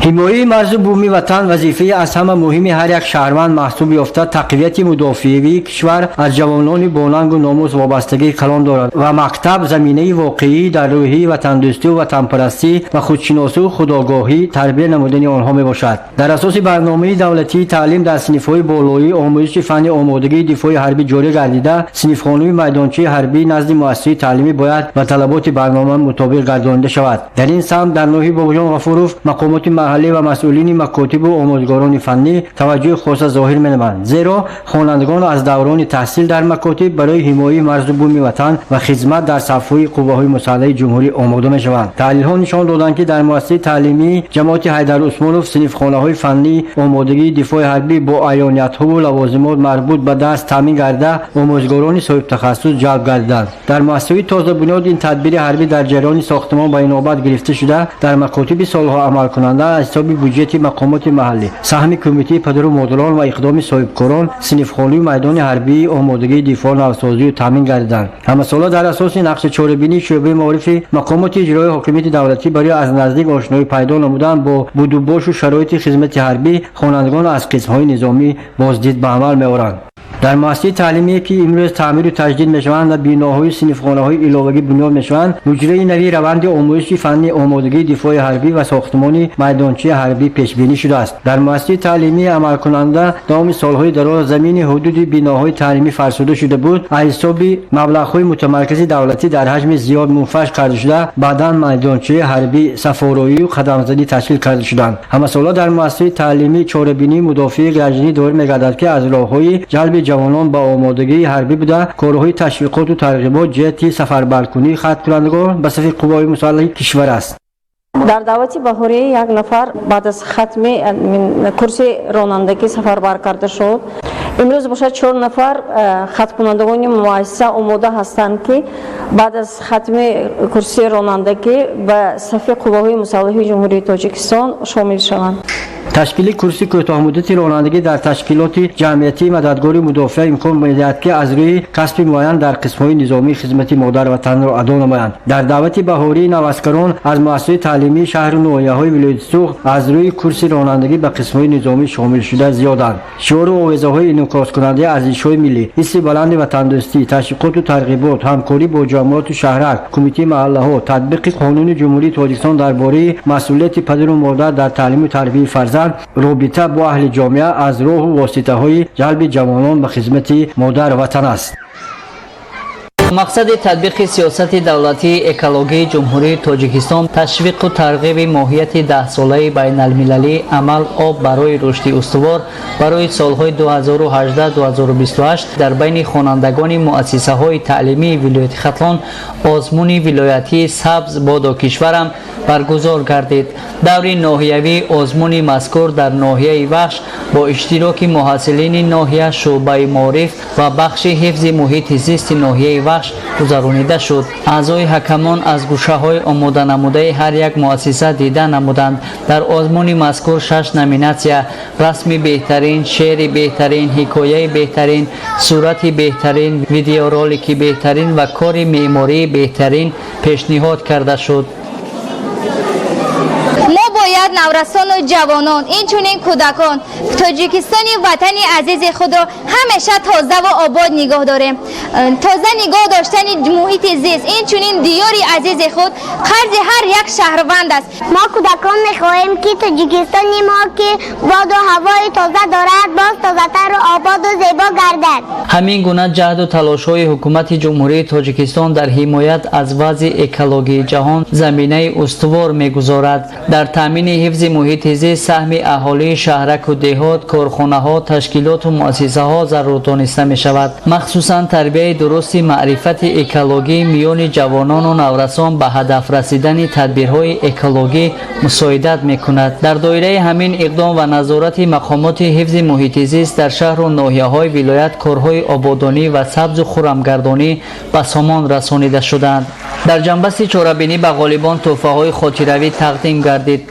حمایت مرز بومی وطن وظیفه از همه مهم هر یک شهروند محسوب یافته. تقویت مدافعی کشور از جوانان باننگ و ناموس وابستگی کلان دارد و مکتب زمینه واقعی در روحی وطن دوستی و وطن پرستی و خودشناسی و خودآگاهی تربیت نمودن آنها می باشد. در اساس برنامه دولتی تعلیم در صنف‌های بالایی آموزش فنی آمادگی دفاع حربی جاری گردیده، صنف‌خانه میدانچه حربی نزد مؤسسه تعلیمی باید و طلبات برنامه مطابق گردانده شود. در این سمت در ناحیه باباجان غفورov مقامات محلی و مسئولین مکاتب و آموزگاران فنی توجه خاص ظاهر می‌نمایند، زیرا خوانندگان از دوران تحصیل در مکاتب برای حمایت مرز بومی وطن و خدمت در صف‌های قوه‌های مسلح جمهوری آماده می‌شوند. تحلیل‌ها نشان دادند که در مؤسسه تعلیمی جماعت حیدر عثمانوف صنفخانه‌های فنی آمادگی دفاع حربی با عیانیت‌ها و لوازمات مربوط به دست تامین گردیده آموزگاران صاحب تخصص جلب گردیدند. در مؤسسه تازه بنیاد این تدبیر حربی در جریان ساختمان به نوبت گرفته شده در مکاتب سالها عمل کننده از حساب بودجه مقامات محلی سهم کمیته پدر و مادران و اقدام صاحبکاران صنفخانه و میدان حربی آمادگی دفاع نوسازی و تامین گردیدند. همساله در اساس نقش چاره‌بینی شعبه معارف مقامات اجرایی حاکمیت دولتی برای از نزدیک آشنایی پیدا نمودن با بود و باش و شرایط خدمت حربی خوانندگان از قسم‌های نظامی بازدید به عمل می‌آورند. در مؤسسه تعلیمی که امروز تعمیر و تجدید می‌شوند و بناهای صنفخانه‌های علاوه‌ای بنیاد می‌شوند، مجری نوی روند آموزش فنی آمادگی دفاع حربی و ساختمان میدانچه حربی پیش بینی شده است. در مؤسسه تعلیمی عمل کننده دام سالهای دراز زمین حدود بناهای تعلیمی فرسوده شده بود. از حساب مبلغ‌های متمرکز دولتی در حجم زیاد منفش کرده شده، بعداً میدانچه حربی سفارایی و خدمات‌زدی تشکیل کرده شدند. همساله در مؤسسه تعلیمی چاره‌بینی مدافع گنجینی دور می‌گردد که از راه‌های جلب جوانان با آمادگی حربی بوده کارهای تشویقات و ترغیبات جهت سفربرکنی خط کنندگان به صف قوای مسلح کشور است. در دعوت بهاری یک نفر بعد از ختم کورس رانندگی سفربر کرده شد. امروز باشد 4 نفر خط کنندگان مؤسسه آماده هستند که بعد از ختم کورس رانندگی به صف قوای مسلح جمهوری تاجیکستان شامل شوند. تشکیل کورس کوتاه مدت رانندگی در تشکیلات جمعیتی مددگار مدافع امکان می‌دهد که از روی کسب معین در قسم‌های نظامی خدمت مادر وطن را ادا نمایند. در دعوت بهاری نوسکران از مؤسسه تعلیمی شهر و ناحیه‌های ولایت سوخت از روی کورس رانندگی به قسم‌های نظامی شامل شده زیادند. شعار و آوازهای انعکاس کننده ارزش‌های ملی، حس بلند وطن دوستی، تشویقات و ترغیبات، همکاری با جامعات و شهرک، کمیته محله‌ها، تطبیق قانون جمهوری تاجیکستان درباره مسئولیت پدر و مادر در تعلیم و تربیت فرزند، رابطه با اهل جامعه از راه و واسطه‌های جلب جوانان به خدمت مادر وطن است. مقصد تطبیق سیاست دولتی اکولوژی جمهوری تاجیکستان تشویق و ترغیب ماهیت 10 ساله بین المللی عمل آب برای رشد استوار برای سالهای 2018-2028 در بین خوانندگان مؤسسه‌های تعلیمی ولایت ختلان آزمون ولایتی سبز بادا کشورم برگزار گردید. دوره ناحیوی آزمون مذکور در ناحیه وخش با اشتراک محصلین ناحیه شعبه معارف و بخش حفظ محیط زیست ناحیه وخش گذرانیده شد. اعضای حکمان از گوشه‌های آماده نموده هر یک مؤسسه دیده نمودند. در آزمون مذکور 6 نامیناسیا رسم بهترین، شعر بهترین، حکایه بهترین، صورت بهترین، ویدیو رولیک بهترین و کار معماری بهترین پیشنهاد کرده شد. باید نورسان و جوانان اینچنین کودکان تاجیکستانی وطن عزیز خود را همیشه تازه و آباد نگاه داریم. تازه نگاه داشتن محیط زیست اینچنین دیاری عزیز خود قرض هر یک شهروند است. ما کودکان میخواهیم که تاجیکستانی ما که باد و هوای تازه دارد باز تازه‌تر و آباد و زیبا گردد. همین گونه جهد و تلاش‌های حکومت جمهوری تاجیکستان در حمایت از وضع اکولوژی جهان زمینه استوار می‌گذارد. در تامین حفظ محیط زیست سهم اهالی شهرک و دهات، کارخانه‌ها، تشکیلات و مؤسسه‌ها ضرورت دانسته می‌شود. مخصوصاً تربیت درست معرفت اکولوژی میان جوانان و نورسان به هدف رسیدن تدبیرهای اکولوژی مساعدت می‌کند. در دایره همین اقدام و نظارت مقامات حفظ محیط زیست در شهر و ناحیه‌های ولایت کارهای آبادانی و سبز و خرمگردانی به سامان رسانیده شدند. در جنبه چاره‌بینی به غالبان تحفه‌های خاطره‌ای تقدیم گردید.